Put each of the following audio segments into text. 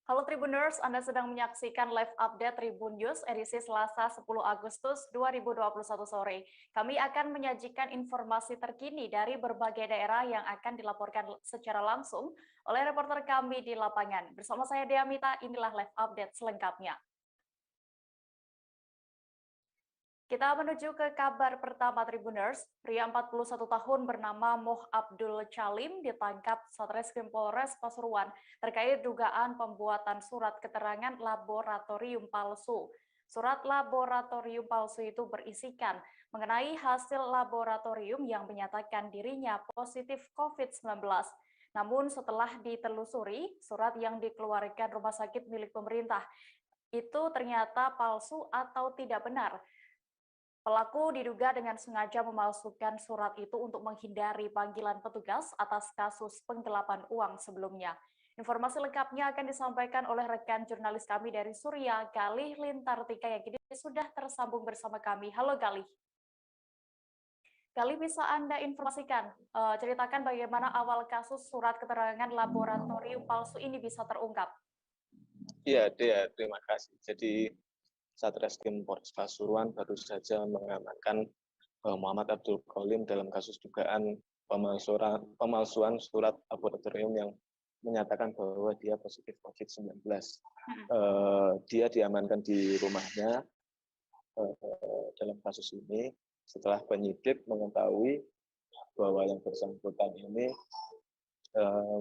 Halo Tribuners, Anda sedang menyaksikan live update Tribun News edisi Selasa 10 Agustus 2021 sore. Kami akan menyajikan informasi terkini dari berbagai daerah yang akan dilaporkan secara langsung oleh reporter kami di lapangan. Bersama saya Dea Mita, inilah live update selengkapnya. Kita menuju ke kabar pertama Tribuners. Pria 41 tahun bernama Moh Abdul Chalim ditangkap Satreskrim Polres Pasuruan terkait dugaan pembuatan surat keterangan laboratorium palsu. Surat laboratorium palsu itu berisikan mengenai hasil laboratorium yang menyatakan dirinya positif COVID-19. Namun setelah ditelusuri, surat yang dikeluarkan rumah sakit milik pemerintah itu ternyata palsu atau tidak benar. Pelaku diduga dengan sengaja memalsukan surat itu untuk menghindari panggilan petugas atas kasus penggelapan uang sebelumnya. Informasi lengkapnya akan disampaikan oleh rekan jurnalis kami dari Surya, Galih Lintartika, yang kini sudah tersambung bersama kami. Halo Galih. Galih, bisa Anda informasikan, ceritakan bagaimana awal kasus surat keterangan laboratorium palsu ini bisa terungkap? Iya, Dea, terima kasih. Jadi Satreskrim Polres Pasuruan baru saja mengamankan Muhammad Abdul Qalim dalam kasus dugaan pemalsuan surat laboratorium yang menyatakan bahwa dia positif COVID-19. Dia diamankan di rumahnya dalam kasus ini setelah penyidik mengetahui bahwa yang bersangkutan ini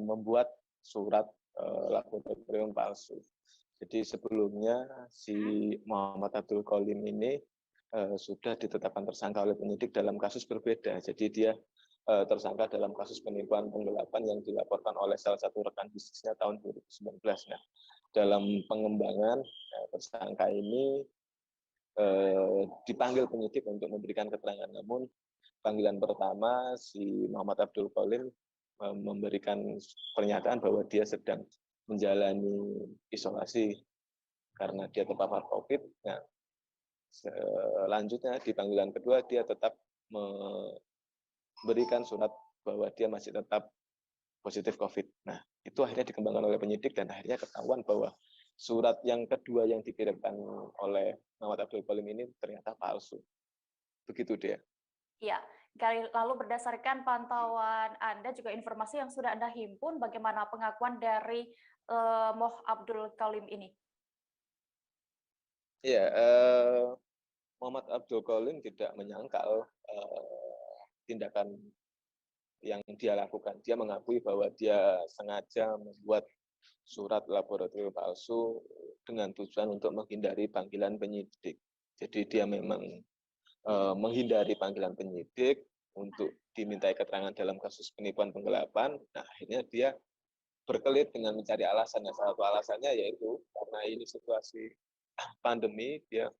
membuat surat laboratorium palsu. Jadi sebelumnya si Muhammad Abdul Qalim ini sudah ditetapkan tersangka oleh penyidik dalam kasus berbeda. Jadi dia tersangka dalam kasus penipuan penggelapan yang dilaporkan oleh salah satu rekan bisnisnya tahun 2019. Nah, dalam pengembangan tersangka ini dipanggil penyidik untuk memberikan keterangan. Namun panggilan pertama si Muhammad Abdul Qalim memberikan pernyataan bahwa dia sedang menjalani isolasi karena dia terpapar COVID. Nah, selanjutnya di panggilan kedua dia tetap memberikan surat bahwa dia masih tetap positif COVID. Nah, itu akhirnya dikembangkan oleh penyidik dan akhirnya ketahuan bahwa surat yang kedua yang dikirimkan oleh Muhammad Abdul Qalim ini ternyata palsu. Begitu dia. Ya, lalu berdasarkan pantauan Anda juga informasi yang sudah Anda himpun, bagaimana pengakuan dari Moh Abdul Qalim ini? Ya, Muhammad Abdul Qalim tidak menyangkal tindakan yang dia lakukan. Dia mengakui bahwa dia sengaja membuat surat laboratorium palsu dengan tujuan untuk menghindari panggilan penyidik. Jadi dia memang menghindari panggilan penyidik untuk dimintai keterangan dalam kasus penipuan penggelapan. Nah, akhirnya dia berkelit dengan mencari alasan. Salah satu alasannya yaitu karena ini situasi pandemi, dia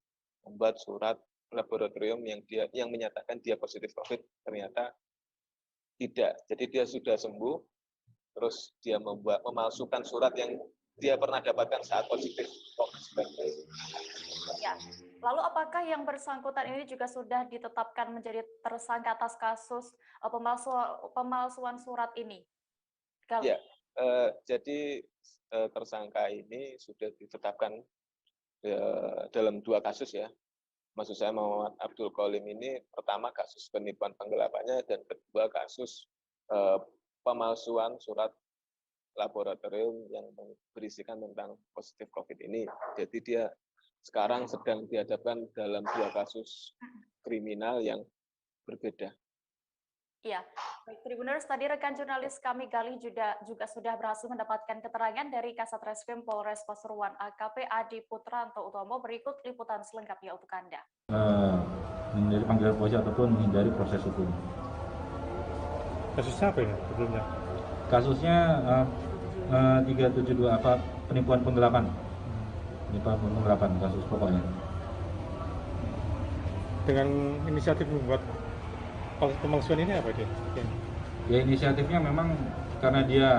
membuat surat laboratorium yang menyatakan dia positif COVID, ternyata tidak. Jadi dia sudah sembuh, terus dia memalsukan surat yang dia pernah dapatkan saat positif COVID-19. Ya. Lalu apakah yang bersangkutan ini juga sudah ditetapkan menjadi tersangka atas kasus pemalsuan surat ini? Ya, jadi tersangka ini sudah ditetapkan dalam 2 kasus ya. Maksud saya Muhammad Abdul Qalim ini pertama kasus penipuan penggelapannya dan kedua kasus pemalsuan surat laboratorium yang berisikan tentang positif COVID ini. Jadi dia sekarang sedang dihadapkan dalam 2 kasus kriminal yang berbeda. Iya, baik Tribuners, tadi rekan jurnalis kami Galih juga sudah berhasil mendapatkan keterangan dari Kasat Reskrim Polres Pasuruan AKP Adi Putranto Utomo. Berikut liputan selengkapnya untuk Anda. Menghindari panggilan polisi ataupun menghindari proses hukum. Kasusnya apa ya sebelumnya? Kasusnya 372 apa penipuan penggelapan. Penipuan penggelapan kasus pokoknya. Dengan inisiatif membuat pemalsuan ini apa dia? Ya, inisiatifnya memang karena dia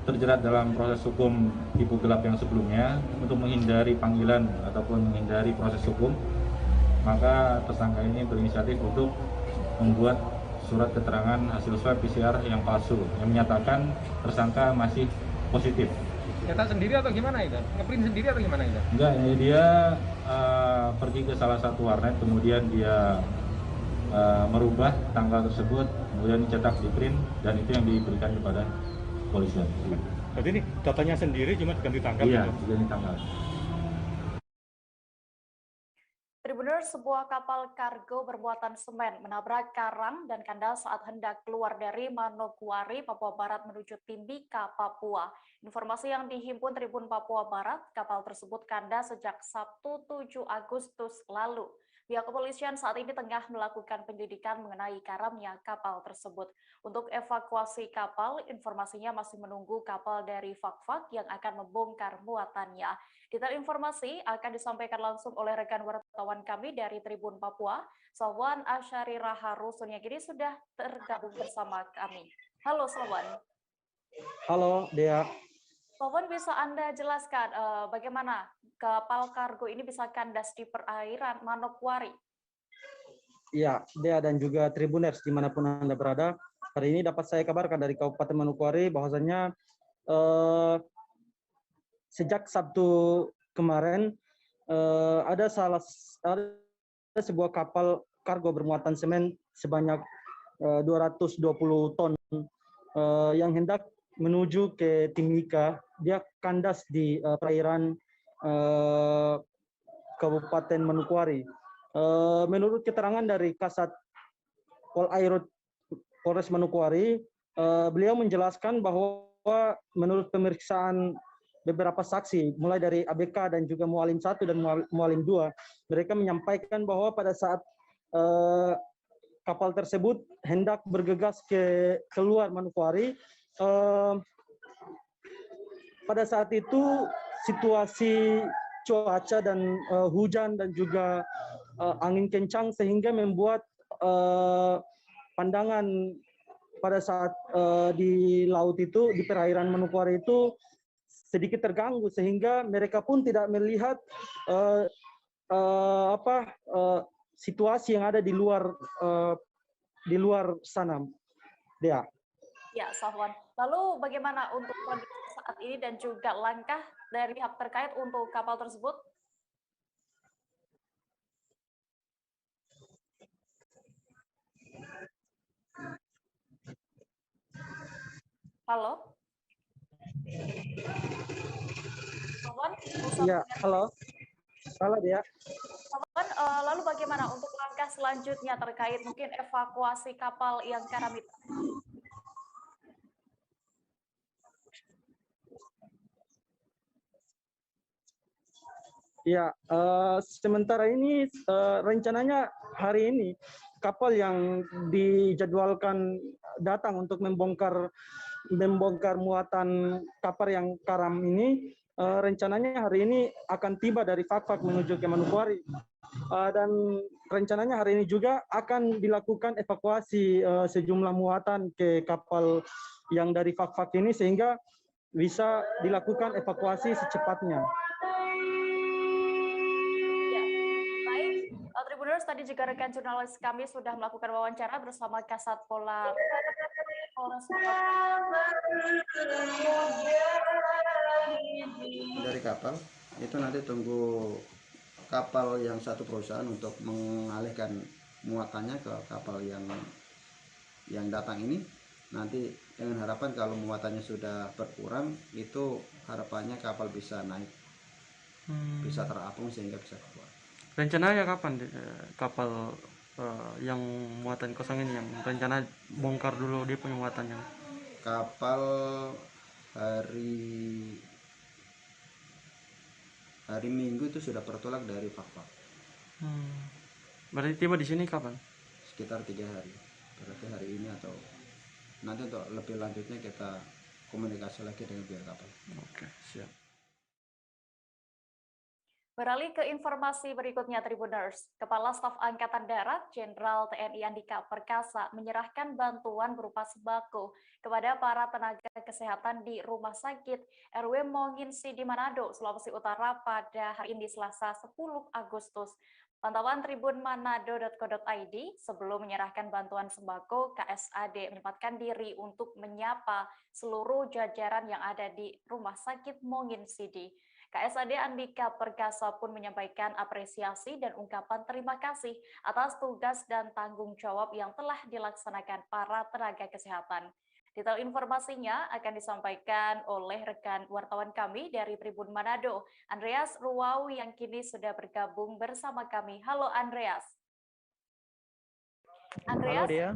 terjerat dalam proses hukum tipu gelap yang sebelumnya, untuk menghindari panggilan ataupun menghindari proses hukum, maka tersangka ini berinisiatif untuk membuat surat keterangan hasil swab PCR yang palsu yang menyatakan tersangka masih positif Cetak sendiri atau gimana itu? Ngeprint sendiri atau gimana itu? Enggak, ya dia pergi ke salah satu warnet, kemudian dia merubah tanggal tersebut, kemudian dicetak di print, dan itu yang diberikan kepada polisian. Jadi ini datanya sendiri cuma diganti tanggal. Iya, gitu? diganti tanggal. Tribuners, sebuah kapal kargo bermuatan semen menabrak karang dan kandas saat hendak keluar dari Manokwari, Papua Barat menuju Timika, Papua. Informasi yang dihimpun Tribun Papua Barat, kapal tersebut kandas sejak Sabtu 7 Agustus lalu. Pihak kepolisian saat ini tengah melakukan penyelidikan mengenai karamnya kapal tersebut. Untuk evakuasi kapal, informasinya masih menunggu kapal dari Fak-Fak yang akan membongkar muatannya. Detail informasi akan disampaikan langsung oleh rekan wartawan kami dari Tribun Papua, Sawan Asyari Raharusun yang kini sudah tergabung bersama kami. Halo Sawan. Halo Dea. Sawan, bisa Anda jelaskan bagaimana kapal kargo ini bisa kandas di perairan Manokwari? Ya, Dea dan juga Tribuners dimanapun Anda berada. Hari ini dapat saya kabarkan dari Kabupaten Manokwari bahwasanya sejak Sabtu kemarin ada sebuah kapal kargo bermuatan semen sebanyak 220 ton yang hendak menuju ke Timika. Dia kandas di perairan Kabupaten Manokwari. Menurut keterangan dari Kasat Polairut Polres Manokwari, beliau menjelaskan bahwa menurut pemeriksaan beberapa saksi, mulai dari ABK dan juga Mualim 1 dan Mualim 2, mereka menyampaikan bahwa pada saat kapal tersebut hendak bergegas keluar Manokwari, pada saat itu situasi cuaca dan hujan dan juga angin kencang sehingga membuat pandangan pada saat di laut itu, di perairan Manokwari itu sedikit terganggu sehingga mereka pun tidak melihat situasi yang ada di luar sana. Dea. Ya, Sahwan. Lalu bagaimana untuk kondisi saat ini dan juga langkah dari pihak terkait untuk kapal tersebut? Halo? Sahwan? Iya, halo. Halo, Dea. Sahwan, lalu bagaimana untuk langkah selanjutnya terkait mungkin evakuasi kapal yang karam itu? Ya, sementara ini rencananya hari ini kapal yang dijadwalkan datang untuk membongkar muatan kapal yang karam ini, rencananya hari ini akan tiba dari Fak-Fak menuju ke Manokwari. Dan rencananya hari ini juga akan dilakukan evakuasi sejumlah muatan ke kapal yang dari Fak-Fak ini sehingga bisa dilakukan evakuasi secepatnya. Tribuners, tadi juga rekan jurnalis kami sudah melakukan wawancara bersama Kasat Polres. Dari kapal itu nanti tunggu kapal yang satu perusahaan untuk mengalihkan muatannya ke kapal yang datang ini. Nanti dengan harapan kalau muatannya sudah berkurang, itu harapannya kapal bisa naik, bisa terapung sehingga bisa keluar. Rencananya kapan kapal yang muatan kosong ini yang rencana bongkar dulu dia punya muatannya? Kapal hari Minggu itu sudah bertolak dari Fak-Fak. Berarti tiba di sini kapan? Sekitar 3 hari. Berarti hari ini atau nanti untuk lebih lanjutnya kita komunikasi lagi dengan pihak kapal. Oke, siap. Beralih ke informasi berikutnya, Tribuners. Kepala Staf Angkatan Darat, Jenderal TNI Andika Perkasa, menyerahkan bantuan berupa sembako kepada para tenaga kesehatan di Rumah Sakit RW Monginsi di Manado, Sulawesi Utara pada hari ini Selasa 10 Agustus. Pantauan tribunmanado.co.id sebelum menyerahkan bantuan sembako, KSAD menyempatkan diri untuk menyapa seluruh jajaran yang ada di Rumah Sakit Mongin Sidi. KSAD Andika Perkasa pun menyampaikan apresiasi dan ungkapan terima kasih atas tugas dan tanggung jawab yang telah dilaksanakan para tenaga kesehatan. Detail informasinya akan disampaikan oleh rekan wartawan kami dari Tribun Manado, Andreas Ruwau yang kini sudah bergabung bersama kami. Halo Andreas. Andreas, Halo Dea.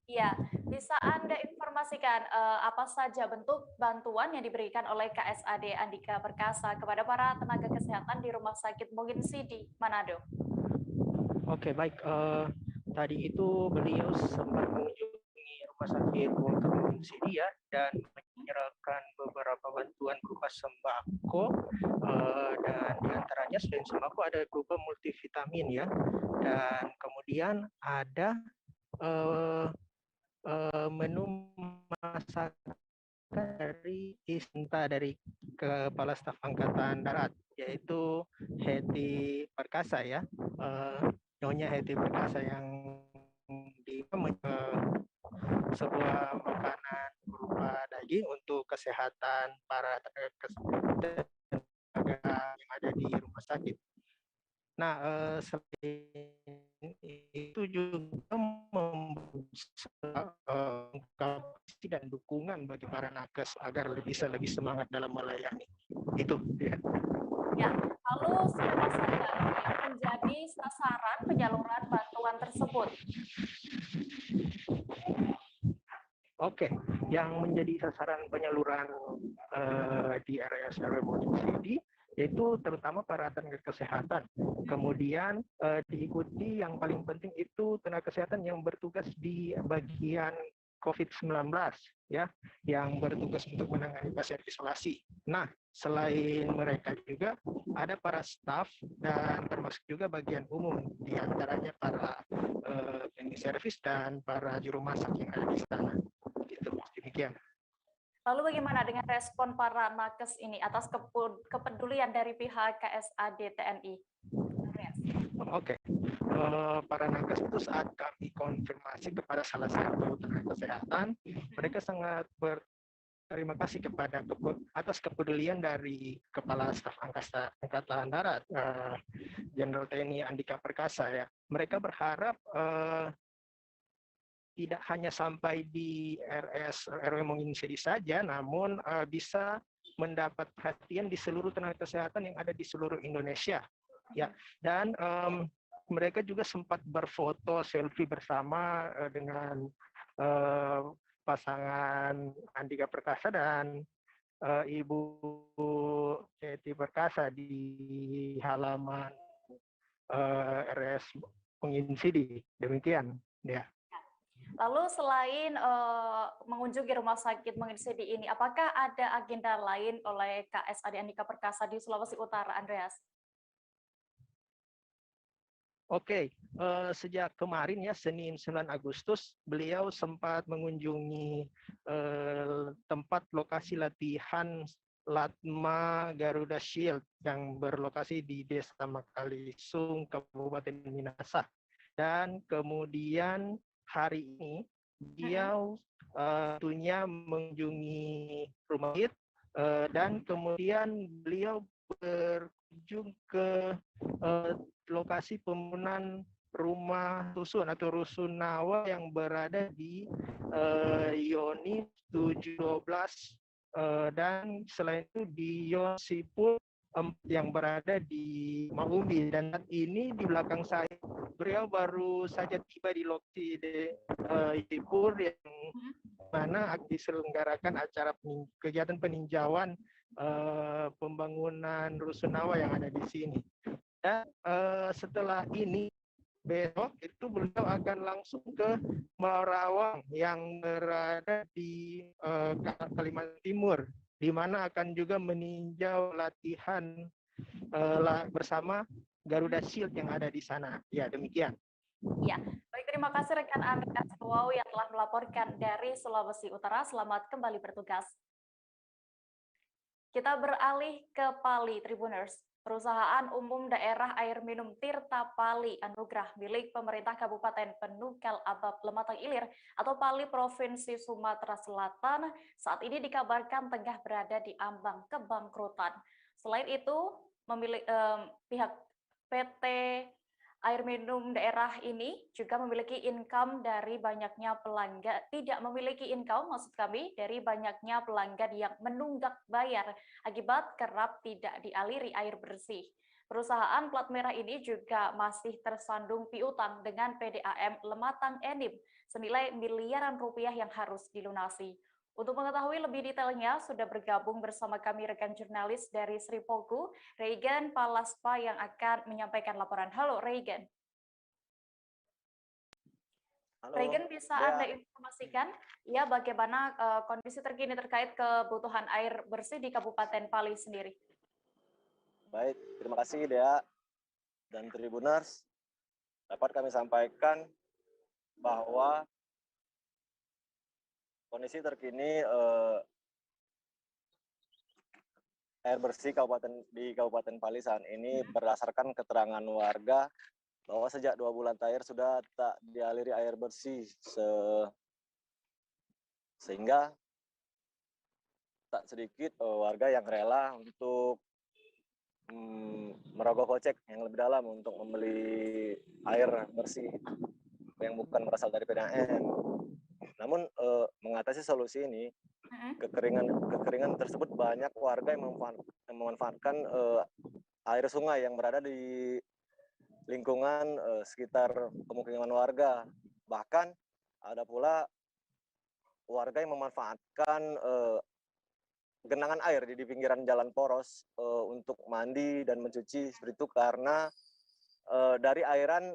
Iya, bisa Anda informasikan apa saja bentuk bantuan yang diberikan oleh KSAD Andika Perkasa kepada para tenaga kesehatan di Rumah Sakit Mongin Sidi, Manado? Oke, baik. Tadi itu beliau sempat mengunjungi Rumah Sakit Mongin Sidi ya, dan menyerahkan beberapa bantuan berupa sembako, dan diantaranya selain sembako ada berupa multivitamin ya, dan kemudian ada menu masakan dari Isnta, dari Kepala Staf Angkatan Darat, yaitu Heti Perkasa ya, Nyonya Heti Perkasa, yang di sebuah makanan berupa daging untuk kesehatan para tenaga yang ada di rumah sakit. Nah, selain itu juga membuka dan dukungan bagi para nakes agar bisa lebih semangat dalam melayani. Itu ya. Ya, lalu siapa saja yang menjadi sasaran penyaluran bantuan tersebut? Oke, yang menjadi sasaran penyaluran di RSRW Mongin Sidi yaitu terutama para tenaga kesehatan. Kemudian diikuti yang paling penting itu tenaga kesehatan yang bertugas di bagian COVID-19 ya, yang bertugas untuk menangani pasien isolasi. Nah, selain mereka juga ada para staf dan termasuk juga bagian umum, di antaranya para cleaning service dan para juru masak yang ada di sana. Gitu, demikian. Lalu bagaimana dengan respon para nakes ini atas kepedulian dari pihak KSAD TNI? Oke, para nakes itu saat kami konfirmasi kepada salah satu tenaga kesehatan, mereka sangat berterima kasih atas kepedulian dari Kepala Staf Angkatan Darat, Jenderal TNI Andika Perkasa ya. Mereka berharap tidak hanya sampai di RSRW Mongin Sidi saja, namun bisa mendapat perhatian di seluruh tenaga kesehatan yang ada di seluruh Indonesia. Ya, dan mereka juga sempat berfoto selfie bersama dengan pasangan Andika Perkasa dan Ibu Heti Perkasa di halaman RS Mongin Sidi. Demikian, ya. Lalu selain mengunjungi Rumah Sakit Mongin Sidi ini, apakah ada agenda lain oleh KSAD Andika Perkasa di Sulawesi Utara, Andreas? Oke, sejak kemarin ya, Senin 9 Agustus, beliau sempat mengunjungi tempat lokasi latihan Latma Garuda Shield yang berlokasi di Desa Makalisung, Kabupaten Minahasa. Dan kemudian hari ini beliau tentunya mengunjungi rumah sakit dan kemudian beliau berkunjung ke lokasi pembangunan rumah susun atau rusunawa yang berada di Yoni 712 dan selain itu di Yosipul yang berada di Maumbi. Dan saat ini di belakang saya beliau baru saja tiba di lokasi Yosipul yang mana diselenggarakan acara kegiatan peninjauan pembangunan rusunawa yang ada di sini. Dan setelah ini besok itu beliau akan langsung ke Marawang yang berada di Kalimantan Timur, di mana akan juga meninjau latihan bersama Garuda Shield yang ada di sana. Ya, demikian. Ya, baik, terima kasih rekan Andreas Ruwau yang telah melaporkan dari Sulawesi Utara. Selamat kembali bertugas. Kita beralih ke Pali, Tribuners. Perusahaan Umum Daerah Air Minum Tirta Pali Anugrah milik pemerintah Kabupaten Penukal Abab Lematang Ilir atau Pali Provinsi Sumatera Selatan saat ini dikabarkan tengah berada di ambang kebangkrutan. Selain itu, pihak PT Air Minum Daerah ini juga memiliki income dari banyaknya pelanggan, tidak memiliki income maksud kami dari banyaknya pelanggan yang menunggak bayar akibat kerap tidak dialiri air bersih. Perusahaan plat merah ini juga masih tersandung piutang dengan PDAM Lematang Enim senilai miliaran rupiah yang harus dilunasi. Untuk mengetahui lebih detailnya, sudah bergabung bersama kami rekan jurnalis dari Sri Pogu, Regan Palaspa yang akan menyampaikan laporan. Halo, Regan. Halo, Regan, bisa ya. Anda informasikan ya bagaimana kondisi terkini terkait kebutuhan air bersih di Kabupaten Pali sendiri? Baik, terima kasih Dea dan Tribuners. Dapat kami sampaikan bahwa kondisi terkini air bersih di Kabupaten Pali saat ini berdasarkan keterangan warga bahwa sejak 2 bulan terakhir sudah tak dialiri air bersih sehingga tak sedikit warga yang rela untuk merogoh kocek yang lebih dalam untuk membeli air bersih yang bukan berasal dari PDAM. Namun mengatasi solusi ini, kekeringan tersebut banyak warga yang memanfaatkan air sungai yang berada di lingkungan sekitar pemukiman warga. Bahkan ada pula warga yang memanfaatkan genangan air di pinggiran jalan poros untuk mandi dan mencuci seperti itu karena dari airan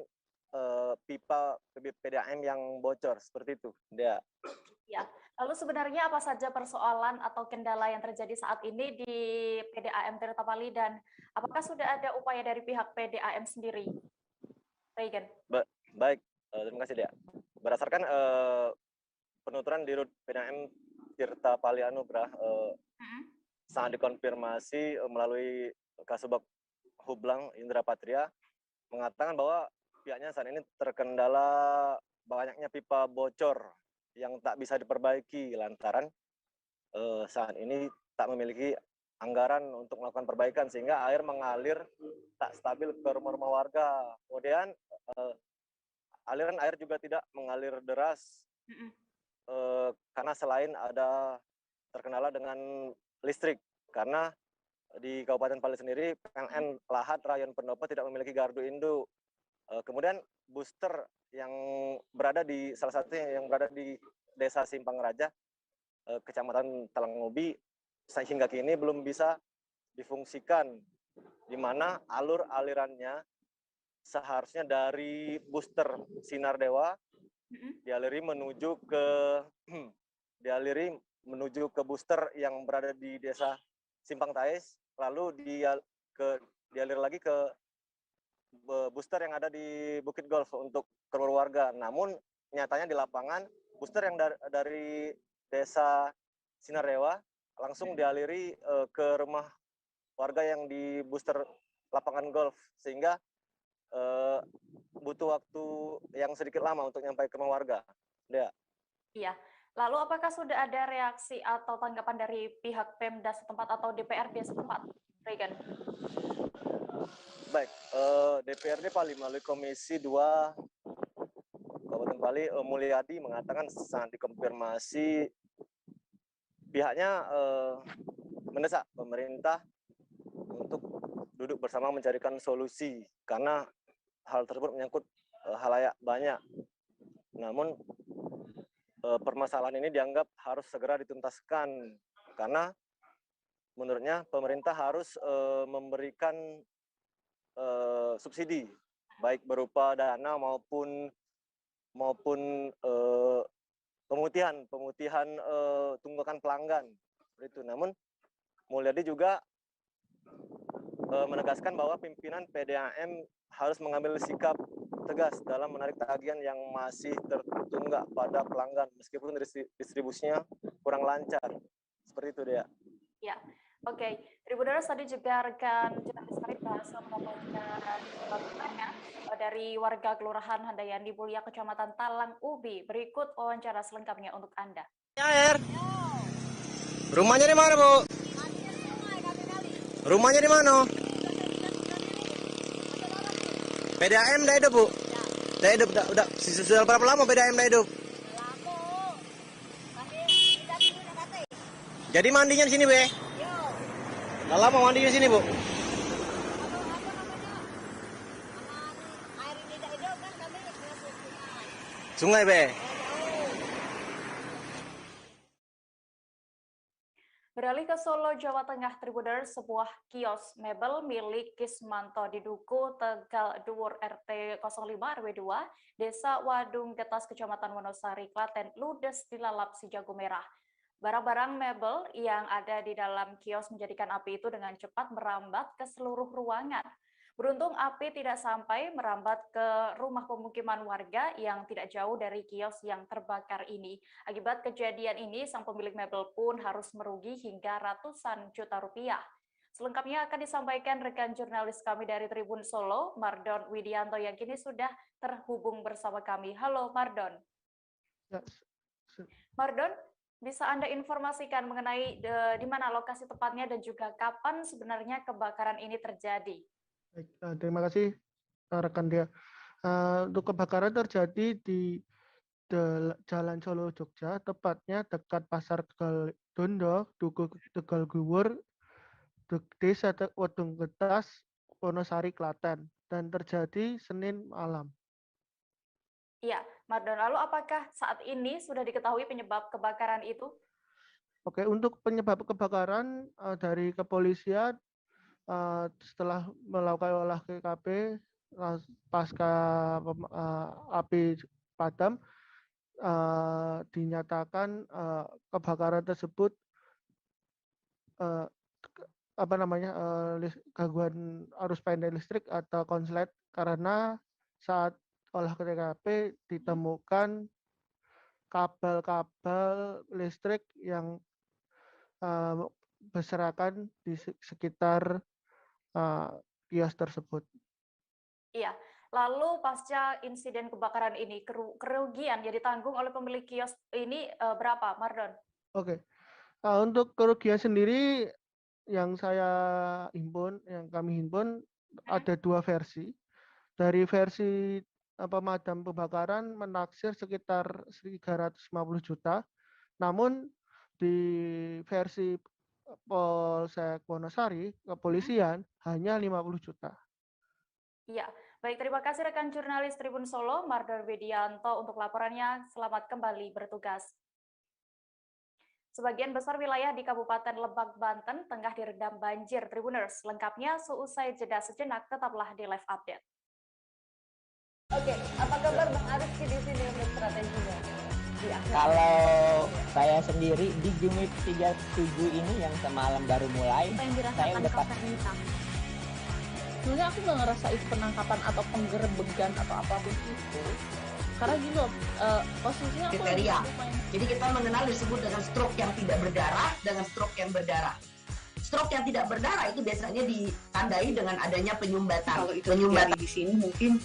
pipa PDAM yang bocor seperti itu. Dia. Ya, lalu sebenarnya apa saja persoalan atau kendala yang terjadi saat ini di PDAM Tirta Pali dan apakah sudah ada upaya dari pihak PDAM sendiri? Regan. Baik, terima kasih Dea. Berdasarkan penuturan di Rut PDAM Tirta Pali Anugrah sangat dikonfirmasi melalui Kasubag Hublang Indra Patria mengatakan bahwa pihaknya saat ini terkendala banyaknya pipa bocor yang tak bisa diperbaiki lantaran saat ini tak memiliki anggaran untuk melakukan perbaikan sehingga air mengalir tak stabil ke rumah-rumah warga. Kemudian aliran air juga tidak mengalir deras karena selain ada terkendala dengan listrik karena di Kabupaten Pali sendiri PLN Lahat Rayon Pendopo tidak memiliki gardu induk. Kemudian booster yang berada di salah satu yang berada di Desa Simpang Raja, Kecamatan Talangobi, hingga kini belum bisa difungsikan, di mana alur alirannya seharusnya dari booster Sinar Dewa dialiri menuju ke booster yang berada di Desa Simpang Tais, lalu dialir lagi ke booster yang ada di Bukit Golf untuk keluarga. Namun nyatanya di lapangan booster yang dari Desa Sinarewa langsung dialiri ke rumah warga yang di booster lapangan golf sehingga butuh waktu yang sedikit lama untuk nyampe ke rumah warga. Dea. Iya. Lalu apakah sudah ada reaksi atau tanggapan dari pihak Pemda setempat atau DPRD setempat, Regan? Baik, DPRD Pali melalui Komisi 2 Kabupaten Pali, Mulyadi mengatakan sangat dikonfirmasi pihaknya mendesak pemerintah untuk duduk bersama mencarikan solusi karena hal tersebut menyangkut halayak banyak. Namun permasalahan ini dianggap harus segera dituntaskan karena menurutnya pemerintah harus memberikan subsidi baik berupa dana maupun pemutihan tunggakan pelanggan itu. Namun Mulyadi juga menegaskan bahwa pimpinan PDAM harus mengambil sikap tegas dalam menarik tagihan yang masih tertunggak pada pelanggan meskipun distribusinya kurang lancar. Seperti itu, Dea. Ya, oke. Tribuners, tadi juga rekan jurnalis kami berhasil mendapatkan laporannya dari warga Kelurahan Handayani Mulia, Kecamatan Talang Ubi. Berikut wawancara selengkapnya untuk Anda. Air. Rumahnya di mana, Bu? Rumahnya di mana? PDAM dah hidup, Bu? Dah hidup, udah sudah berapa lama PDAM dah hidup? Jadi mandinya di sini, Be? Udah lama mandinya di sini, Bu? Sungai, Be? Beralih ke Solo, Jawa Tengah, Tribuners, sebuah kios mebel milik Kismanto di Duku, Tegal Duwur, RT 05 RW 2, Desa Wadung Getas, Kecamatan Wonosari, Klaten, ludes dilalap si jago merah. Barang-barang mebel yang ada di dalam kios menjadikan api itu dengan cepat merambat ke seluruh ruangan. Beruntung api tidak sampai merambat ke rumah pemukiman warga yang tidak jauh dari kios yang terbakar ini. Akibat kejadian ini, sang pemilik mebel pun harus merugi hingga ratusan juta rupiah. Selengkapnya akan disampaikan rekan jurnalis kami dari Tribun Solo, Mardon Widianto, yang kini sudah terhubung bersama kami. Halo Mardon. Mardon, bisa Anda informasikan mengenai di mana lokasi tepatnya dan juga kapan sebenarnya kebakaran ini terjadi? Baik, terima kasih rekan dia. Untuk kebakaran terjadi di Jalan Solo Jogja, tepatnya dekat Pasar Tegal Dondo, Duku Tegal Guwur, Desa Wadung Getas, Wonosari, Klaten, dan terjadi Senin malam. Iya, Mardon, lalu apakah saat ini sudah diketahui penyebab kebakaran itu? Oke, untuk penyebab kebakaran dari kepolisian, setelah melakukan olah TKP pasca api padam, dinyatakan kebakaran tersebut gangguan arus pendek listrik atau konslet, karena saat olah TKP ditemukan kabel-kabel listrik yang berserakan di sekitar kios tersebut. Iya, lalu pasca insiden kebakaran ini, kerugian yang ditanggung oleh pemilik kios ini berapa, Mardon? Oke, untuk kerugian sendiri yang kami himpun ada dua versi. Dari versi pemadam kebakaran menaksir sekitar 350 juta, namun di versi Polsek Wonosari, kepolisian, hanya 50 juta. Iya, baik, terima kasih rekan jurnalis Tribun Solo, Mardon Widianto, untuk laporannya. Selamat kembali bertugas. Sebagian besar wilayah di Kabupaten Lebak, Banten tengah direndam banjir, Tribuners. Lengkapnya seusai jeda sejenak, tetaplah di live update. Oke, apa kabar Bang Arief di sini untuk strateginya? Ya, kalau saya sendiri di Jumit 37 ini yang semalam baru mulai, saya udah pasti. Sebenarnya aku nggak ngerasa itu penangkapan atau penggerebegan atau apapun itu, karena gini loh, posisinya aku kriteria. Jadi kita mengenal disebut dengan stroke yang tidak berdarah dengan stroke yang berdarah. Stroke yang tidak berdarah itu biasanya ditandai dengan adanya penyumbatan. Kalau itu terjadi di sini mungkin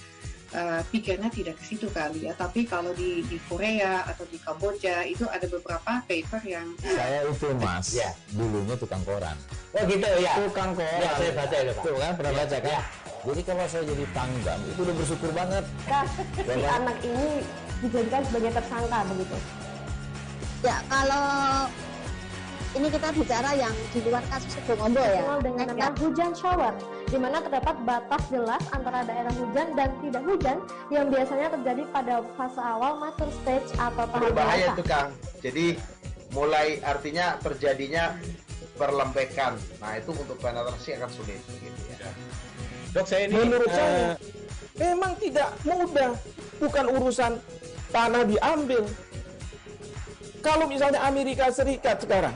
pikirnya tidak ke situ kali ya, tapi kalau di Korea atau di Kamboja itu ada beberapa paper yang saya itu mas, ya, dulunya tukang koran. Oh gitu ya, Tukang koran. Ya, saya baca itu Pak. Tuh kan pernah baca kan? Ya. Jadi kalau saya jadi tanggam itu udah bersyukur banget. Si anak ini dijadikan sebagai tersangka begitu. Ya, kalau ini kita bicara yang di luar kasus Situbondo ya. Dengan nama hujan shower, di mana terdapat batas jelas antara daerah hujan dan tidak hujan yang biasanya terjadi pada fase awal mature stage atau tahap berbahaya dewasa. itu Kang. Jadi mulai artinya terjadinya perlembekan. Nah itu untuk penetrasi akan sulit. Gitu ya. Dok, saya ini menurut saya memang tidak mudah, bukan urusan tanah diambil. Kalau misalnya Amerika Serikat sekarang,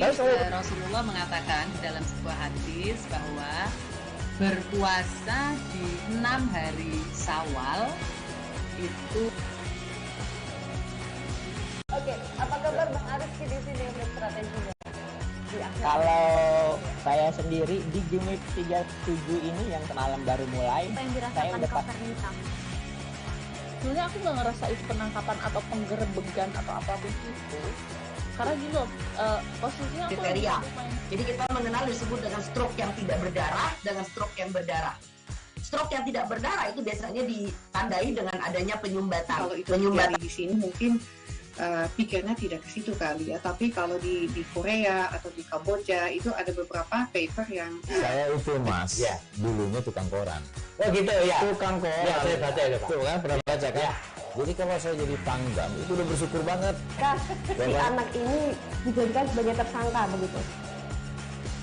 Rasulullah mengatakan dalam sebuah hadis bahwa berpuasa di 6 hari Syawal itu. Oke, apa kabar Bang Arief di sini untuk strateginya? Kalau saya sendiri di Jumit 37 ini yang semalam baru mulai, saya udah pas. Sebenarnya aku nggak ngerasa itu penangkapan atau penggerebegan atau apapun itu. Karena gini loh, posisinya aku kriteria. Jadi kita mengenal disebut dengan stroke yang tidak berdarah dengan stroke yang berdarah. Stroke yang tidak berdarah itu biasanya ditandai dengan adanya penyumbatan. Kalau itu terjadi di sini mungkin pikirnya tidak ke situ kali ya. Tapi kalau di Korea atau di Kamboja itu ada beberapa paper yang Saya itu Mas, dulunya tukang koran. Oh gitu ya. Tukang koran. Ya, saya baca itu Pak. Tuh kan pernah baca kan? Jadi kalau saya jadi Pangdam itu udah bersyukur banget. Si anak ini dijadikan sebagai tersangka begitu.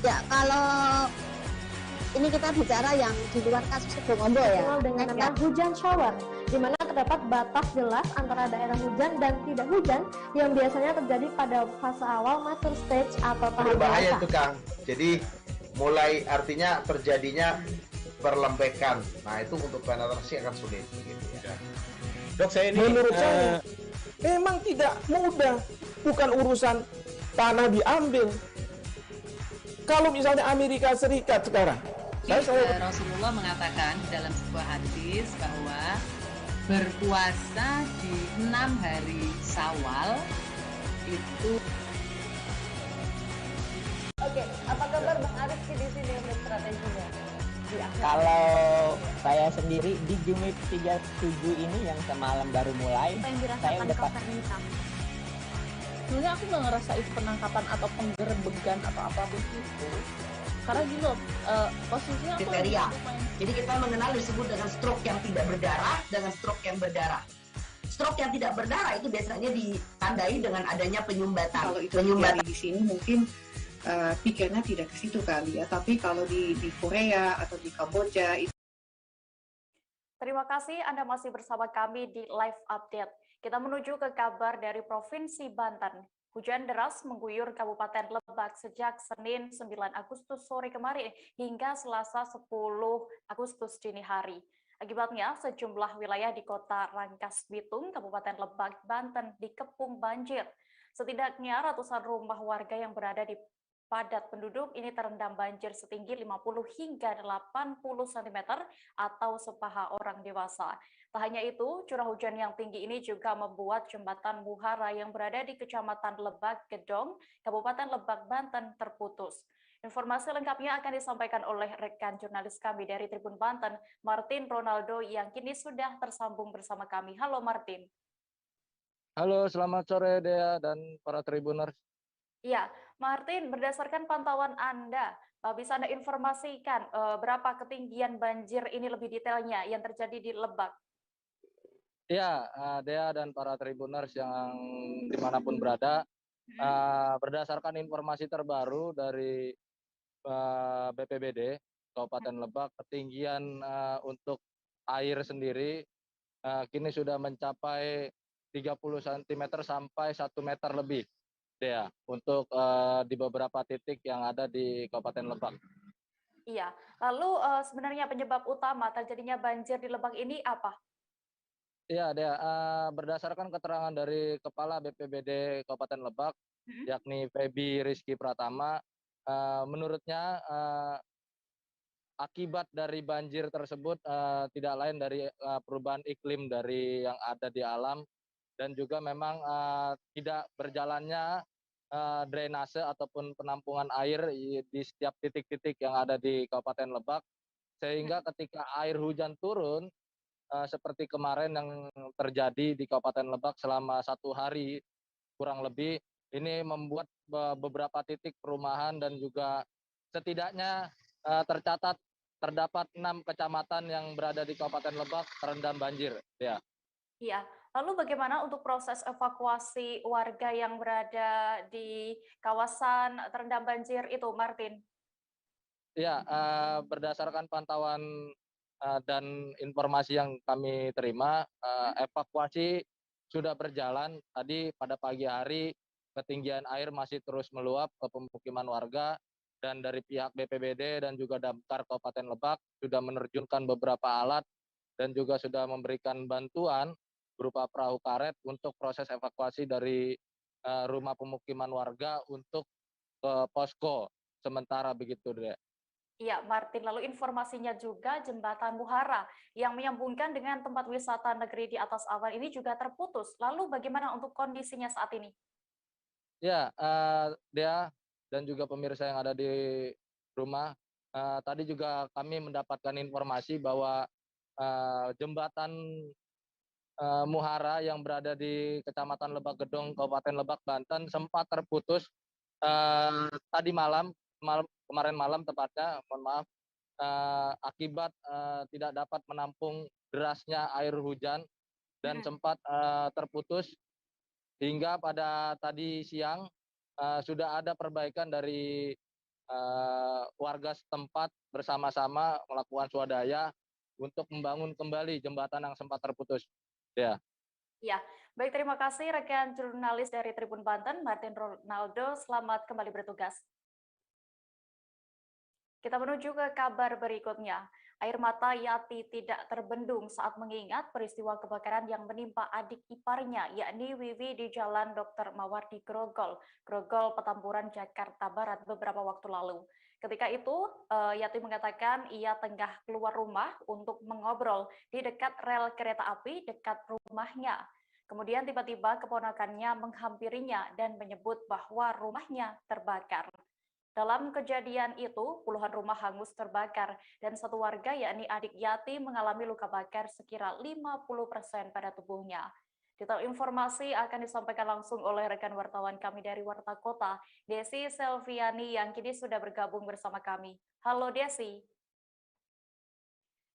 Ya, kalau ini kita bicara yang di luar kasus Sebongombo ya. Dengan nama hujan shower, di mana terdapat batas jelas antara daerah hujan dan tidak hujan yang biasanya terjadi pada fase awal mature stage atau tahap Berbahaya dewasa. itu Kang. Jadi mulai artinya terjadinya perlembekan. Nah itu untuk penetrasi akan sulit. Gitu ya. Dok, saya ini menurut saya memang tidak mudah, bukan urusan tanah diambil. Kalau misalnya Amerika Serikat sekarang, Rasulullah mengatakan dalam sebuah hadis bahwa berpuasa di 6 hari Syawal itu. Oke, apa kabar Bang Arifki di sini untuk strateginya? Kalau saya sendiri di Jumit 37 ini yang semalam baru mulai, saya udah pas. Sebenarnya aku nggak ngerasa itu penangkapan atau penggerebegan atau apapun itu. Karena gini loh, posisinya aku kriteria. Jadi kita mengenal disebut dengan stroke yang tidak berdarah dengan stroke yang berdarah. Stroke yang tidak berdarah itu biasanya ditandai dengan adanya penyumbatan. kalau itu terjadi di sini mungkin pikirnya tidak ke situ kali ya. Tapi kalau di Korea atau di Kamboja itu. Terima kasih Anda masih bersama kami di Live Update. Kita menuju ke kabar dari Provinsi Banten. Hujan deras mengguyur Kabupaten Lebak sejak Senin 9 Agustus sore kemarin hingga Selasa 10 Agustus dini hari. Akibatnya, sejumlah wilayah di kota Rangkas Bitung, Kabupaten Lebak, Banten dikepung banjir. Setidaknya ratusan rumah warga yang berada di padat penduduk ini terendam banjir setinggi 50 hingga 80 cm atau sepaha orang dewasa. Tak hanya itu, curah hujan yang tinggi ini juga membuat jembatan Muhara yang berada di Kecamatan Lebak Gedong, Kabupaten Lebak, Banten terputus. Informasi lengkapnya akan disampaikan oleh rekan jurnalis kami dari Tribun Banten, Martin Ronaldo, yang kini sudah tersambung bersama kami. Halo Martin. Halo, selamat sore Dea dan para Tribuners. Ya, Martin, berdasarkan pantauan Anda, bisa Anda informasikan berapa ketinggian banjir ini lebih detailnya yang terjadi di Lebak? Ya, Dea dan para Tribuners yang dimanapun berada, berdasarkan informasi terbaru dari BPBD Kabupaten Lebak, ketinggian untuk air sendiri kini sudah mencapai 30 cm sampai 1 meter lebih. Ya, untuk di beberapa titik yang ada di Kabupaten Lebak. Iya, lalu sebenarnya penyebab utama terjadinya banjir di Lebak ini apa? Iya, Dea, berdasarkan keterangan dari Kepala BPBD Kabupaten Lebak, yakni Feby Rizky Pratama, menurutnya akibat dari banjir tersebut tidak lain dari perubahan iklim dari yang ada di alam, dan juga memang tidak berjalannya drainase ataupun penampungan air di setiap titik-titik yang ada di Kabupaten Lebak, sehingga ketika air hujan turun seperti kemarin yang terjadi di Kabupaten Lebak selama 1 hari kurang lebih, ini membuat beberapa titik perumahan dan juga setidaknya terdapat 6 kecamatan yang berada di Kabupaten Lebak terendam banjir. Ya. Iya, lalu bagaimana untuk proses evakuasi warga yang berada di kawasan terendam banjir itu, Martin? Ya, berdasarkan pantauan dan informasi yang kami terima, evakuasi sudah berjalan. Tadi pada pagi hari ketinggian air masih terus meluap ke pemukiman warga, dan dari pihak BPBD dan juga Damkar Kabupaten Lebak sudah menerjunkan beberapa alat dan juga sudah memberikan bantuan berupa perahu karet untuk proses evakuasi dari rumah pemukiman warga untuk ke posko sementara begitu, Dek. Iya, Martin. Lalu informasinya juga jembatan Muhara yang menyambungkan dengan tempat wisata negeri di atas awan ini juga terputus. Lalu bagaimana untuk kondisinya saat ini? Ya, Dea dan juga pemirsa yang ada di rumah, tadi juga kami mendapatkan informasi bahwa jembatan Muhara yang berada di Kecamatan Lebak Gedong, Kabupaten Lebak, Banten sempat terputus kemarin malam tepatnya, mohon maaf, akibat tidak dapat menampung derasnya air hujan dan sempat terputus hingga pada tadi siang sudah ada perbaikan dari warga setempat bersama-sama melakukan swadaya untuk membangun kembali jembatan yang sempat terputus. Ya. Ya, baik, terima kasih rekan jurnalis dari Tribun Banten, Martin Ronaldo. Selamat kembali bertugas. Kita menuju ke kabar berikutnya. Air mata Yati tidak terbendung saat mengingat peristiwa kebakaran yang menimpa adik iparnya, yakni Wiwi di Jalan Dr. Mawardi Grogol, Petamburan, Jakarta Barat beberapa waktu lalu. Ketika itu, Yati mengatakan ia tengah keluar rumah untuk mengobrol di dekat rel kereta api dekat rumahnya. Kemudian tiba-tiba keponakannya menghampirinya dan menyebut bahwa rumahnya terbakar. Dalam kejadian itu, puluhan rumah hangus terbakar dan satu warga, yakni adik Yati, mengalami luka bakar sekira 50% pada tubuhnya. Detail informasi akan disampaikan langsung oleh rekan wartawan kami dari Warta Kota, Desi Selviani, yang kini sudah bergabung bersama kami. Halo Desi.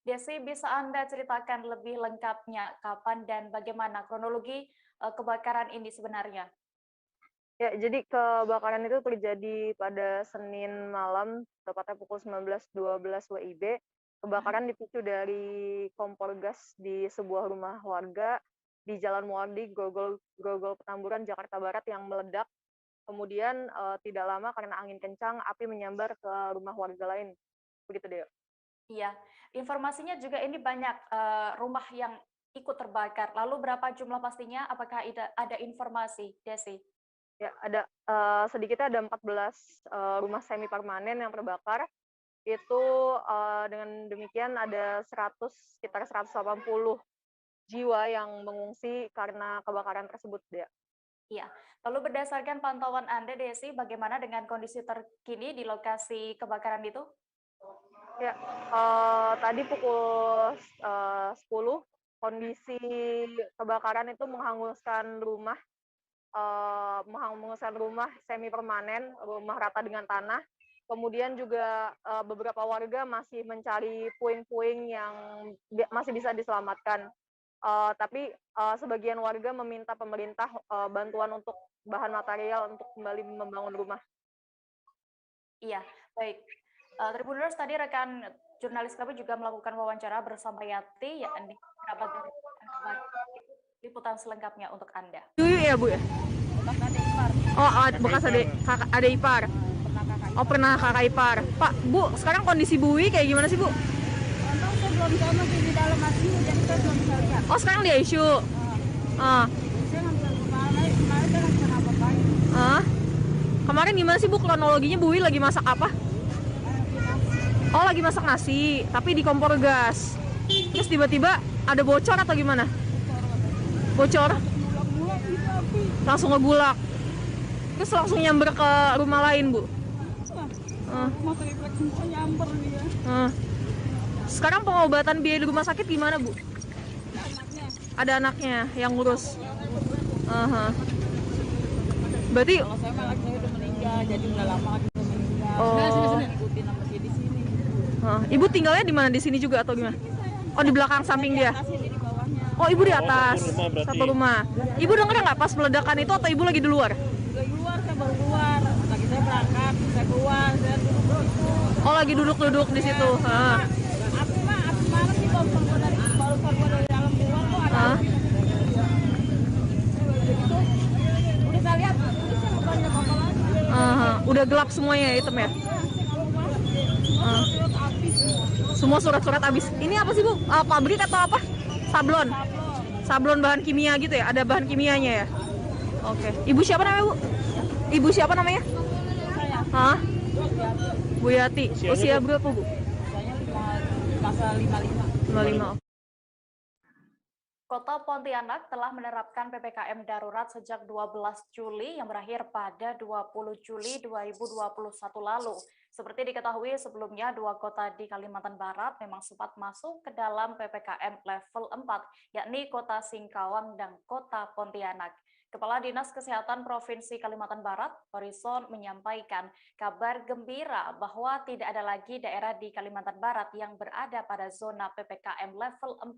Desi, bisa Anda ceritakan lebih lengkapnya kapan dan bagaimana kronologi kebakaran ini sebenarnya? Ya, jadi kebakaran itu terjadi pada Senin malam, tepatnya pukul 19.12 WIB. Kebakaran dipicu dari kompor gas di sebuah rumah warga di Jalan Muardi, Grogol, Petamburan, Jakarta Barat yang meledak. Kemudian tidak lama karena angin kencang, api menyambar ke rumah warga lain. Begitu, Deo. Iya, informasinya juga ini banyak rumah yang ikut terbakar. Lalu berapa jumlah pastinya? Apakah ada informasi, Desi? Ya, ada sedikitnya ada 14 rumah semi permanen yang terbakar. Itu dengan demikian ada sekitar 180 jiwa yang mengungsi karena kebakaran tersebut, Dea. Iya. Lalu berdasarkan pantauan Anda, Desi, bagaimana dengan kondisi terkini di lokasi kebakaran itu? Ya, tadi pukul 10 kondisi kebakaran itu menghanguskan rumah semi permanen, rumah rata dengan tanah. Kemudian juga beberapa warga masih mencari puing-puing yang masih bisa diselamatkan. Tapi sebagian warga meminta pemerintah bantuan untuk bahan material untuk kembali membangun rumah. Iya, baik. Tribuners, tadi rekan jurnalis kami juga melakukan wawancara bersama Yati, yakni kerabat dari liputan selengkapnya untuk Anda. Dulu ya, Bu ya? Oh, bekas ada ipar. Oh, pernah kakak ipar. Pak, Bu, sekarang kondisi Bu Wi kayak gimana sih, Bu? Saya belum tahu, masih di dalam ICU, jadi saya belum bisa lihat. Oh, sekarang di ICU? Saya nggak bisa kemarin saya nggak bisa ngapa-ngapain. Kemarin gimana sih, Bu, kronologinya Bu Wi lagi masak apa? Oh, lagi masak nasi, tapi di kompor gas. Terus tiba-tiba ada bocor atau gimana? Bocor? Langsung ngebulak. Terus langsung nyamber ke rumah lain, Bu? Masa refleksi nyamber dia. Sekarang pengobatan biaya di rumah sakit gimana, Bu? Ada anaknya yang ngurus. Berarti kalau saya malah udah meninggal, jadi udah lama udah meninggal. Oh. Ikutin sama dia di sini. Ibu tinggalnya di mana? Di sini juga atau gimana? Oh, di belakang samping dia. Oh, Ibu di atas. Satu rumah. Ibu dengar nggak pas meledakan itu atau Ibu lagi di luar? Lagi keluar, saya baru keluar. Lagi saya berangkat, saya keluar, saya duduk. Oh, lagi duduk-duduk di situ. Api mana sih baru keluar dari dalam keluar kok ada. Begitu. Udah saya lihat, ini saya bukan apa-apa lagi. Udah gelap semuanya hitam ya? Semua surat-surat habis. Ini apa sih, Bu? Pabrik atau apa? Sablon. Sablon bahan kimia gitu ya? Ada bahan kimianya ya? Oke. Ibu siapa namanya, Bu? Ibu siapa namanya? Saya. Bu Yati, usia berapa Bu? Usianya 55. Kota Pontianak telah menerapkan PPKM darurat sejak 12 Juli yang berakhir pada 20 Juli 2021 lalu. Seperti diketahui sebelumnya, dua kota di Kalimantan Barat memang sempat masuk ke dalam PPKM level 4, yakni Kota Singkawang dan Kota Pontianak. Kepala Dinas Kesehatan Provinsi Kalimantan Barat, Horizon, menyampaikan kabar gembira bahwa tidak ada lagi daerah di Kalimantan Barat yang berada pada zona PPKM level 4.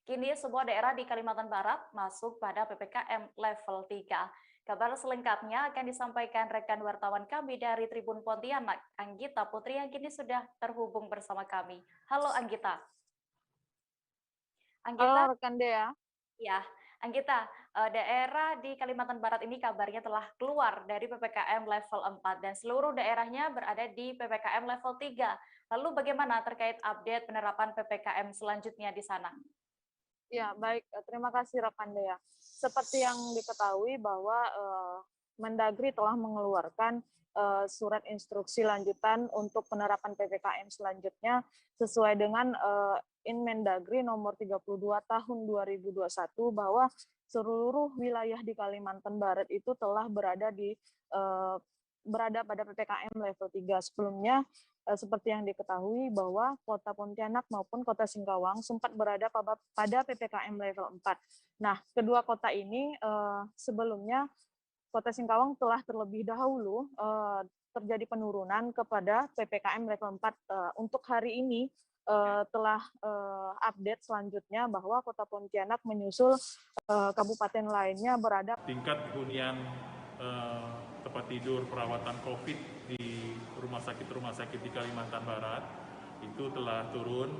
Kini semua daerah di Kalimantan Barat masuk pada PPKM level 3. Kabar selengkapnya akan disampaikan rekan wartawan kami dari Tribun Pontianak, Anggita Putri, yang kini sudah terhubung bersama kami. Halo Anggita. Halo rekan Dea. Ya, Anggita, daerah di Kalimantan Barat ini kabarnya telah keluar dari PPKM level 4 dan seluruh daerahnya berada di PPKM level 3. Lalu bagaimana terkait update penerapan PPKM selanjutnya di sana? Ya, baik. Terima kasih rekan Dea. Seperti yang diketahui bahwa Mendagri telah mengeluarkan surat instruksi lanjutan untuk penerapan PPKM selanjutnya sesuai dengan Inmendagri nomor 32 tahun 2021 bahwa seluruh wilayah di Kalimantan Barat itu telah berada pada PPKM level 3. Sebelumnya seperti yang diketahui bahwa Kota Pontianak maupun Kota Singkawang sempat berada pada PPKM level 4. Nah, kedua kota ini sebelumnya Kota Singkawang telah terlebih dahulu terjadi penurunan kepada PPKM level 4. Untuk hari ini telah update selanjutnya bahwa Kota Pontianak menyusul kabupaten lainnya berada tingkat hunian tempat tidur perawatan COVID di rumah sakit di Kalimantan Barat itu telah turun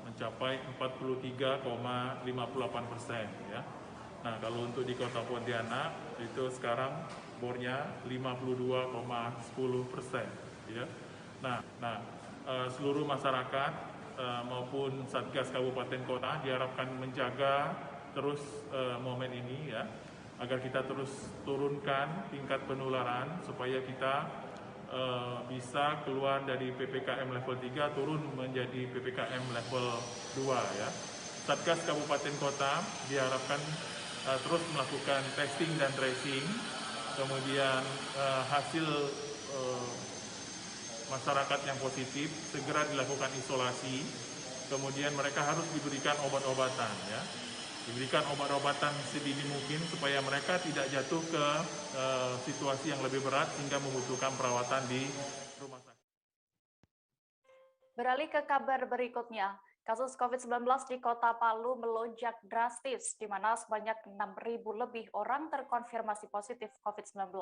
mencapai 43,58%, ya. Nah, kalau untuk di Kota Pontianak itu sekarang bornya 52,10%, ya. Nah, seluruh masyarakat maupun Satgas Kabupaten Kota diharapkan menjaga terus momen ini, ya, agar kita terus turunkan tingkat penularan supaya kita bisa keluar dari PPKM level 3 turun menjadi PPKM level 2, ya. Satgas Kabupaten Kota diharapkan terus melakukan testing dan tracing, kemudian hasil masyarakat yang positif segera dilakukan isolasi, kemudian mereka harus diberikan obat-obatan, ya. Diberikan obat-obatan sedini mungkin supaya mereka tidak jatuh ke situasi yang lebih berat sehingga membutuhkan perawatan di rumah sakit. Beralih ke kabar berikutnya, kasus COVID-19 di Kota Palu melonjak drastis, di mana sebanyak 6.000 lebih orang terkonfirmasi positif COVID-19.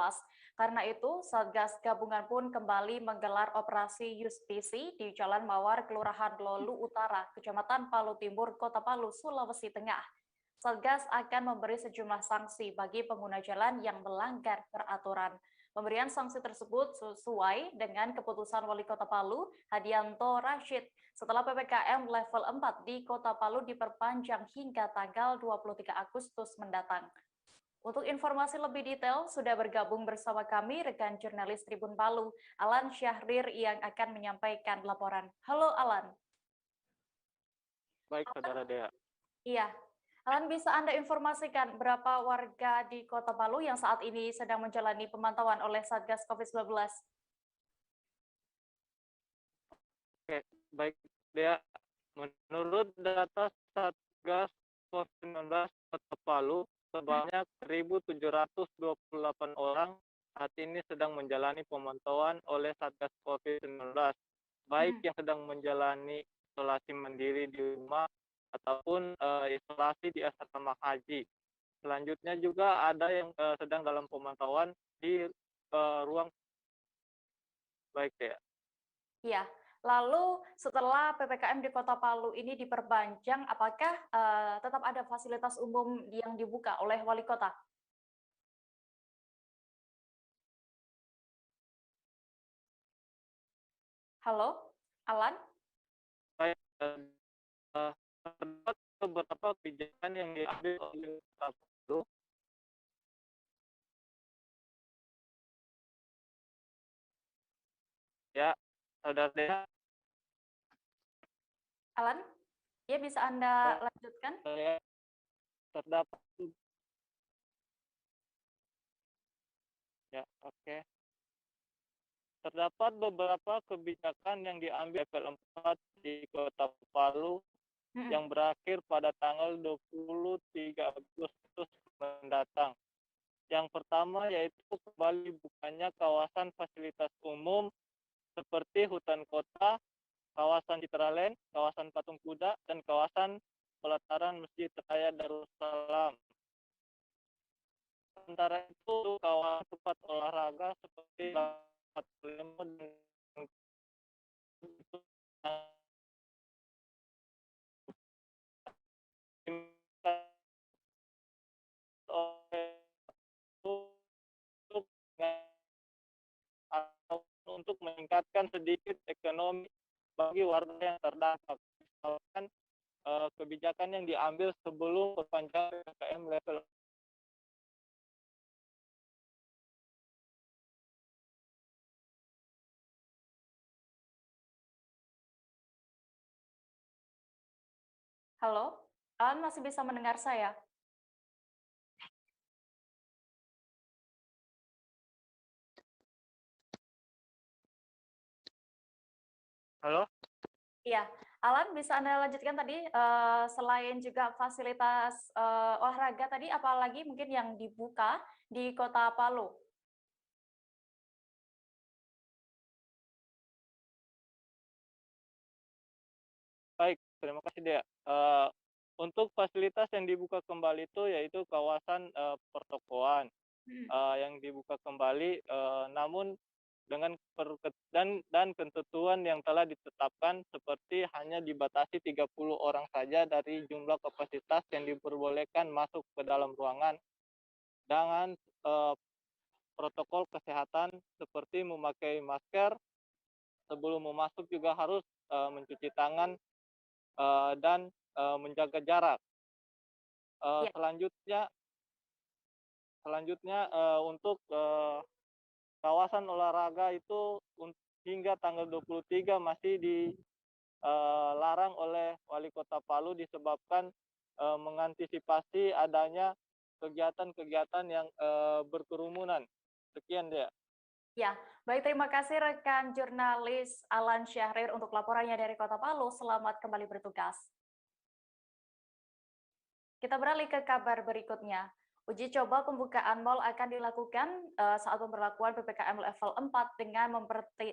Karena itu, Satgas Gabungan pun kembali menggelar operasi justisi di Jalan Mawar, Kelurahan Lolu Utara, Kecamatan Palu Timur, Kota Palu, Sulawesi Tengah. Satgas akan memberi sejumlah sanksi bagi pengguna jalan yang melanggar peraturan. Pemberian sanksi tersebut sesuai dengan keputusan Wali Kota Palu, Hadianto Rashid, setelah PPKM level 4 di Kota Palu diperpanjang hingga tanggal 23 Agustus mendatang. Untuk informasi lebih detail, sudah bergabung bersama kami rekan jurnalis Tribun Palu, Alan Syahrir, yang akan menyampaikan laporan. Halo Alan. Baik, Saudara Dea. Iya. Alan, bisa Anda informasikan berapa warga di Kota Palu yang saat ini sedang menjalani pemantauan oleh Satgas COVID-19? Oke, baik, Dea. Menurut data Satgas COVID-19 Kota Palu, sebanyak 1.728 orang saat ini sedang menjalani pemantauan oleh Satgas COVID-19, baik yang sedang menjalani isolasi mandiri di rumah ataupun isolasi di asrama haji. Selanjutnya juga ada yang sedang dalam pemantauan di ruang baik ya. Iya. Lalu setelah PPKM di Kota Palu ini diperpanjang, apakah tetap ada fasilitas umum yang dibuka oleh Wali Kota? Halo, Alan? Baik, terdapat beberapa kebijakan yang diambil oleh Kota Palu. Ya, Saudara Dea. Alan, ya bisa Anda lanjutkan? Terdapat ya, oke. Terdapat beberapa kebijakan yang diambil level 4 di Kota Palu yang berakhir pada tanggal 23 Agustus mendatang. Yang pertama yaitu kembali bukanya kawasan fasilitas umum seperti hutan kota, kawasan Citraland, kawasan Patung Kuda, dan kawasan pelataran Masjid Raya Darussalam. Sementara itu kawasan tempat olahraga seperti Lemo untuk meningkatkan sedikit ekonomi bagi warga yang terdampak. Misalkan kebijakan yang diambil sebelum perpanjangan PPKM level. Halo, Alan masih bisa mendengar saya? Halo? Iya, Alan bisa Anda lanjutkan tadi, selain juga fasilitas olahraga tadi, apalagi mungkin yang dibuka di Kota Palu? Baik, terima kasih Dea. Untuk fasilitas yang dibuka kembali itu yaitu kawasan pertokoan yang dibuka kembali, namun dengan dan ketentuan yang telah ditetapkan seperti hanya dibatasi 30 orang saja dari jumlah kapasitas yang diperbolehkan masuk ke dalam ruangan dengan protokol kesehatan seperti memakai masker, sebelum masuk juga harus mencuci tangan dan menjaga jarak. Selanjutnya untuk kawasan olahraga itu hingga tanggal 23 masih dilarang oleh Wali Kota Palu disebabkan mengantisipasi adanya kegiatan-kegiatan yang berkerumunan. Sekian Dea. Ya, baik, terima kasih rekan jurnalis Alan Syahrir untuk laporannya dari Kota Palu. Selamat kembali bertugas. Kita beralih ke kabar berikutnya. Uji coba pembukaan mal akan dilakukan saat pemberlakuan PPKM level 4 dengan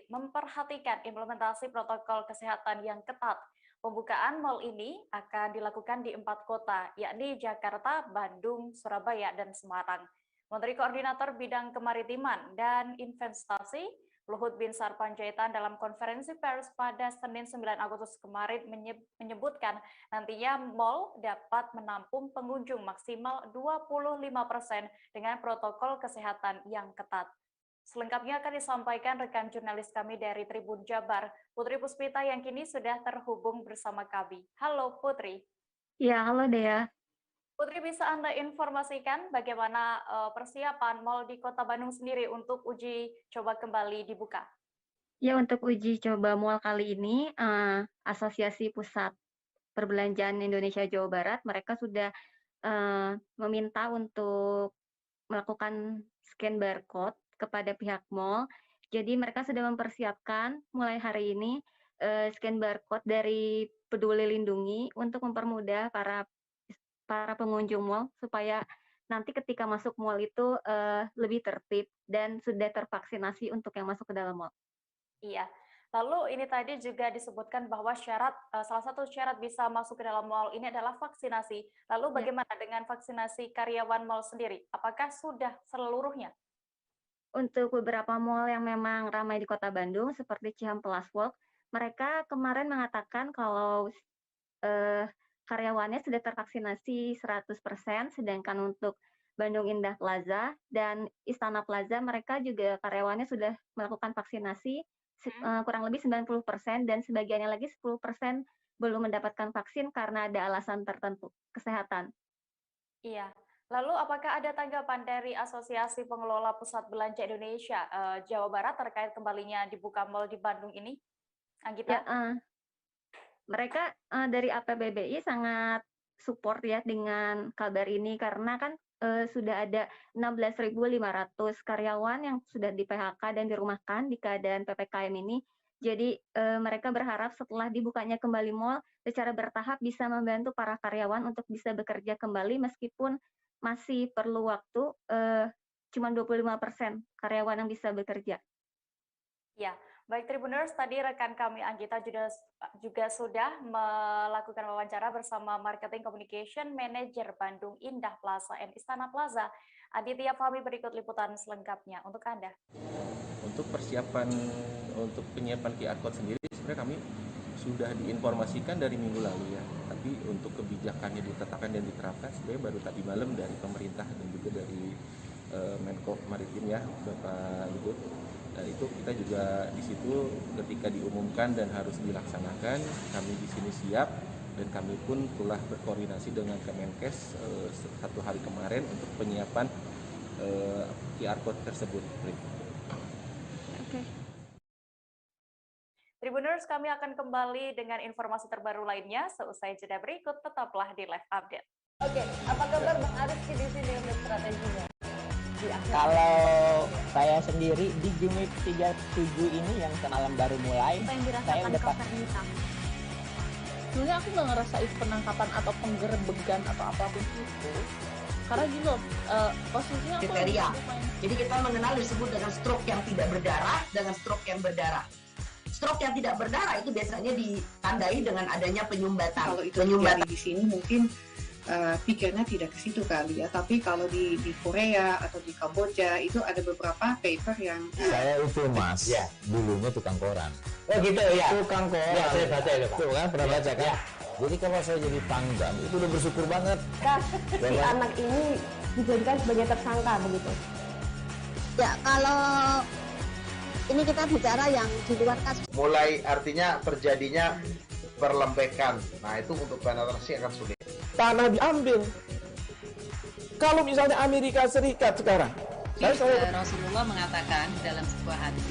memperhatikan implementasi protokol kesehatan yang ketat. Pembukaan mal ini akan dilakukan di 4 kota, yakni Jakarta, Bandung, Surabaya, dan Semarang. Menteri Koordinator Bidang Kemaritiman dan Investasi, Luhut Binsar Panjaitan dalam konferensi pers pada Senin 9 Agustus kemarin menyebutkan nantinya mal dapat menampung pengunjung maksimal 25% dengan protokol kesehatan yang ketat. Selengkapnya akan disampaikan rekan jurnalis kami dari Tribun Jabar, Putri Puspita yang kini sudah terhubung bersama kami. Halo Putri. Ya, halo Dea. Putri, bisa Anda informasikan bagaimana persiapan mal di Kota Bandung sendiri untuk uji coba kembali dibuka? Ya, untuk uji coba mal kali ini, Asosiasi Pusat Perbelanjaan Indonesia Jawa Barat, mereka sudah meminta untuk melakukan scan barcode kepada pihak mal. Jadi mereka sudah mempersiapkan mulai hari ini scan barcode dari Peduli Lindungi untuk mempermudah para pengunjung mal supaya nanti ketika masuk mal itu lebih tertib dan sudah tervaksinasi untuk yang masuk ke dalam mal. Iya. Lalu ini tadi juga disebutkan bahwa salah satu syarat bisa masuk ke dalam mal ini adalah vaksinasi. Lalu bagaimana dengan vaksinasi karyawan mal sendiri? Apakah sudah seluruhnya? Untuk beberapa mal yang memang ramai di Kota Bandung seperti Cihampelas Walk, mereka kemarin mengatakan kalau karyawannya sudah tervaksinasi 100%, sedangkan untuk Bandung Indah Plaza dan Istana Plaza mereka juga karyawannya sudah melakukan vaksinasi kurang lebih 90% dan sebagiannya lagi 10% belum mendapatkan vaksin karena ada alasan tertentu kesehatan. Iya. Lalu apakah ada tanggapan dari Asosiasi Pengelola Pusat Belanja Indonesia Jawa Barat terkait kembalinya dibuka mal di Bandung ini? Anggita? Ya, mereka dari APBBI sangat support ya dengan kabar ini karena kan sudah ada 16.500 karyawan yang sudah di PHK dan dirumahkan di keadaan PPKM ini. Jadi mereka berharap setelah dibukanya kembali mal secara bertahap bisa membantu para karyawan untuk bisa bekerja kembali meskipun masih perlu waktu cuma 25% karyawan yang bisa bekerja. Ya, baik Tribuners, tadi rekan kami Anggita juga sudah melakukan wawancara bersama Marketing Communication Manager Bandung Indah Plaza and Istana Plaza. Aditya Fahmi berikut liputan selengkapnya untuk Anda. Untuk persiapan untuk penyiapan QR Code sendiri sebenarnya kami sudah diinformasikan dari minggu lalu ya. Tapi untuk kebijakannya ditetapkan dan diterapkan sebenarnya baru tadi malam dari pemerintah dan juga dari Menko Maritim ya, Bapak Luhut. Dan itu kita juga di situ ketika diumumkan dan harus dilaksanakan, kami di sini siap dan kami pun telah berkoordinasi dengan Kemenkes satu hari kemarin untuk penyiapan QR Code tersebut. Oke. Tribuners, kami akan kembali dengan informasi terbaru lainnya seusai jeda berikut. Tetaplah di Live Update. Oke, apa kabar Bang Ariski di sini untuk strateginya? Kalau saya sendiri di Jumit 37 ini yang semalam baru mulai, saya udah sebenarnya aku nggak ngerasain penangkapan atau penggerebegan atau apapun itu. Karena gini loh, posisinya aku kriteria. Jadi kita mengenal disebut dengan stroke yang tidak berdarah dengan stroke yang berdarah. Stroke yang tidak berdarah itu biasanya ditandai dengan adanya penyumbatan. Kalau itu terjadi di sini mungkin pikirnya tidak ke situ kali ya, tapi kalau di Korea atau di Kamboja itu ada beberapa paper yang saya itu mas ya dulunya tukang koran. Oh gitu ya, Tukang koran ya, saya baca itu Pak. tuh kan pernah baca kan ya. Jadi kalau saya jadi pangdam itu udah bersyukur banget si anak ini dijadikan sebagai tersangka begitu. Ya kalau ini kita bicara yang di luar kasus. Mulai artinya terjadinya perlembekan. Nah itu untuk penetrasi akan sulit. Tanah diambil. Kalau misalnya Amerika Serikat sekarang, Rasulullah mengatakan dalam sebuah hadis